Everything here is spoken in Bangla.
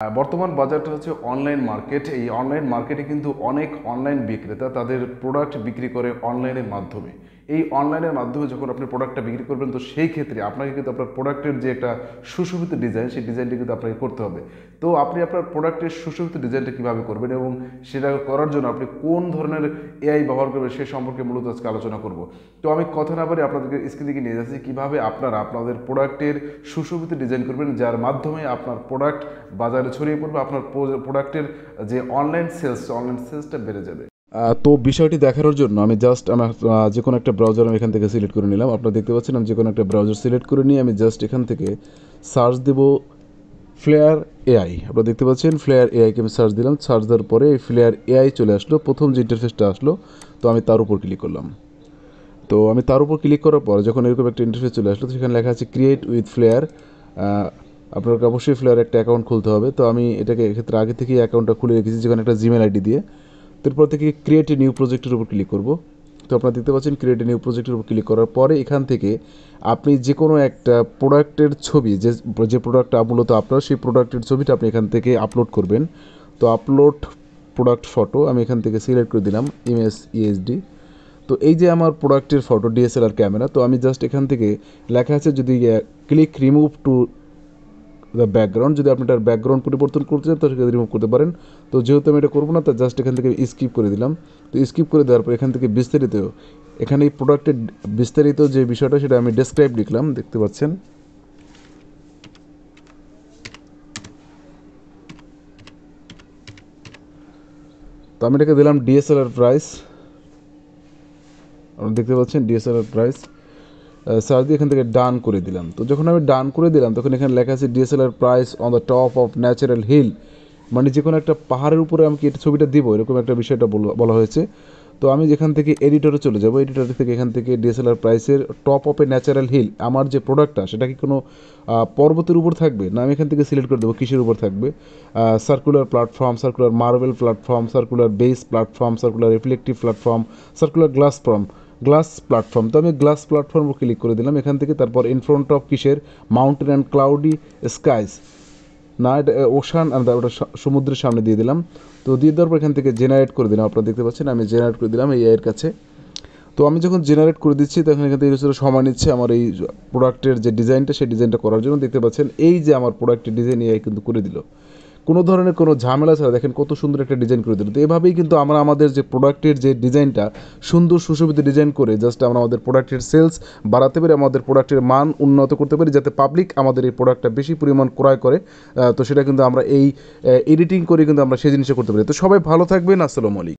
বর্তমান বাজারটা হচ্ছে অনলাইন মার্কেট। এই অনলাইন মার্কেটে কিন্তু অনেক অনলাইন বিক্রেতা তাদের প্রোডাক্ট বিক্রি করে অনলাইনের মাধ্যমে। এই অনলাইনের মাধ্যমে যখন আপনি প্রোডাক্টটা বিক্রি করবেন, তো সেই ক্ষেত্রে আপনাকে কিন্তু আপনার প্রোডাক্টের যে একটা সুশোভিত ডিজাইন, সেই ডিজাইনটি কিন্তু আপনাকে করতে হবে। তো আপনি আপনার প্রোডাক্টের সুশোভিত ডিজাইনটা কীভাবে করবেন এবং সেটা করার জন্য আপনি কোন ধরনের এআই ব্যবহার করবেন সে সম্পর্কে মূলত আজকে আলোচনা করব। তো আমি কথা না বলে আপনাদেরকে স্ক্রিন দিকে নিয়ে যাচ্ছি কীভাবে আপনারা আপনাদের প্রোডাক্টের সুশোভিত ডিজাইন করবেন, যার মাধ্যমে আপনার প্রোডাক্ট বাজারে ছড়িয়ে পড়বে, আপনার প্রোডাক্টের যে অনলাইন সেলসটা বেড়ে যাবে। তো বিষয়টি দেখানোর জন্য আমি জাস্ট আমার যে কোনো একটা ব্রাউজার আমি এখান থেকে সিলেক্ট করে নিলাম। আপনারা দেখতে পাচ্ছেন আমি যে কোনো একটা ব্রাউজার সিলেক্ট করে নিয়ে আমি জাস্ট এখান থেকে সার্চ দেব ফ্লেয়ার এআই। আপনারা দেখতে পাচ্ছেন ফ্লেয়ার এআইকে আমি সার্চ দিলাম। সার্চ দেওয়ার পরে এই ফ্লেয়ার এআই চলে আসলো, প্রথম যে ইন্টারফেসটা আসলো। তো আমি তার উপর ক্লিক করলাম। তো আমি তার উপর ক্লিক করার পর যখন এরকম একটা ইন্টারফেস চলে আসলো, সেখানে লেখা আছে ক্রিয়েট উইথ ফ্লেয়ার। আপনাকে অবশ্যই ফ্লেয়ার একটা অ্যাকাউন্ট খুলতে হবে। তো আমি এটাকে এক্ষেত্রে আগে থেকেই অ্যাকাউন্টটা খুলে রেখেছি, যেখানে একটা জিমেল আইডি দিয়ে। তারপর থেকে ক্রিয়েট এ নিউ প্রজেক্টের উপর ক্লিক করব। তো আপনারা দেখতে পাচ্ছেন ক্রিয়েট এ নিউ প্রজেক্টের উপর ক্লিক করার পরে এখান থেকে আপনি যে কোনো একটা প্রোডাক্টের ছবি, যে প্রোডাক্টটা মূলত আপনার, সেই প্রোডাক্টের ছবিটা আপনি এখান থেকে আপলোড করবেন। তো আপলোড প্রোডাক্ট ফটো আমি এখান থেকে সিলেক্ট করে দিলাম ইমেজ ইএসডি। তো এই যে আমার প্রোডাক্টের ফটো ডিএসএলআর ক্যামেরা, তো আমি জাস্ট এখান থেকে লেখা আছে যদি click remove to the background, যদি আপনি এটার ব্যাকগ্রাউন্ড পরিবর্তন করতে চান তো সেখানে রিমুভ করতে পারেন। তো যেহেতু আমি এটা করবো না, তো জাস্ট এখান থেকে স্কিপ করে দিলাম। তো স্কিপ করে দেওয়ার পর এখান থেকে বিস্তারিত, এখানে এই প্রোডাক্টের বিস্তারিত যে বিষয়টা সেটা আমি ডেসক্রাইব লিখলাম, দেখতে পাচ্ছেন। তো আমি এটাকে দিলাম ডিএসএলআর প্রাইস। আপনারা দেখতে পাচ্ছেন ডিএসএলআর প্রাইস সার্চ দিয়ে এখান থেকে ডান করে দিলাম। তো যখন আমি ডান করে দিলাম তখন এখানে লেখা আছে DSLR price on the top of natural hill, মানে যে কোনো একটা পাহাড়ের উপরে আমি কি এটা ছবিটা দিব, এরকম একটা বিষয়টা বলা হয়েছে। তো আমি যেখান থেকে এডিটরে চলে যাব, এডিটর থেকে এখান থেকে ডিএসএলআর প্রাইসের top of a natural hill, আমার যে প্রোডাক্টটা সেটা কি কোনো পর্বতের উপর থাকবে না, আমি এখান থেকে সিলেক্ট করে দেবো কিসের উপর থাকবে। Circular platform, circular marble platform, circular base platform, circular reflective platform, circular glass platform. তো আমি গ্লাস প্ল্যাটফর্ম ক্লিক করে দিলাম এখান থেকে। তারপর ইন ফ্রন্ট অফ কিসের, মাউন্টেন অ্যান্ড ক্লাউডি স্কাইস, না এটা ওশান, ওটা সমুদ্রের সামনে দিয়ে দিলাম। তো দিয়ে দেওয়ার পর এখান থেকে জেনারেট করে দিলাম। আপনারা দেখতে পাচ্ছেন আমি জেনারেট করে দিলাম এই এর কাছে। তো আমি যখন জেনারেট করে দিচ্ছি তখন এখান থেকে সময় নিচ্ছে আমার এই প্রোডাক্টের যে ডিজাইনটা, সেই ডিজাইনটা করার জন্য। দেখতে পাচ্ছেন এই যে আমার প্রোডাক্টের ডিজাইন এআই কিন্তু করে দিল, কোনো ধরনের কোনো ঝামেলা ছাড়া। দেখেন কত সুন্দর একটা ডিজাইন করে দিল। তো এভাবেই কিন্তু আমরা আমাদের যে প্রোডাক্টের যে ডিজাইনটা সুন্দর সুশোভিত ডিজাইন করে জাস্ট আমরা আমাদের প্রোডাক্টের সেলস বাড়াতে পারি, আমাদের প্রোডাক্টের মান উন্নত করতে পারি, যাতে পাবলিক আমাদের এই প্রোডাক্টটা বেশি পরিমাণ ক্রয় করে। তো সেটা কিন্তু আমরা এই এডিটিং করে কিন্তু আমরা সেই জিনিসটা করতে পারি। তো সবাই ভালো থাকবেন, আসসালামু আলাইকুম।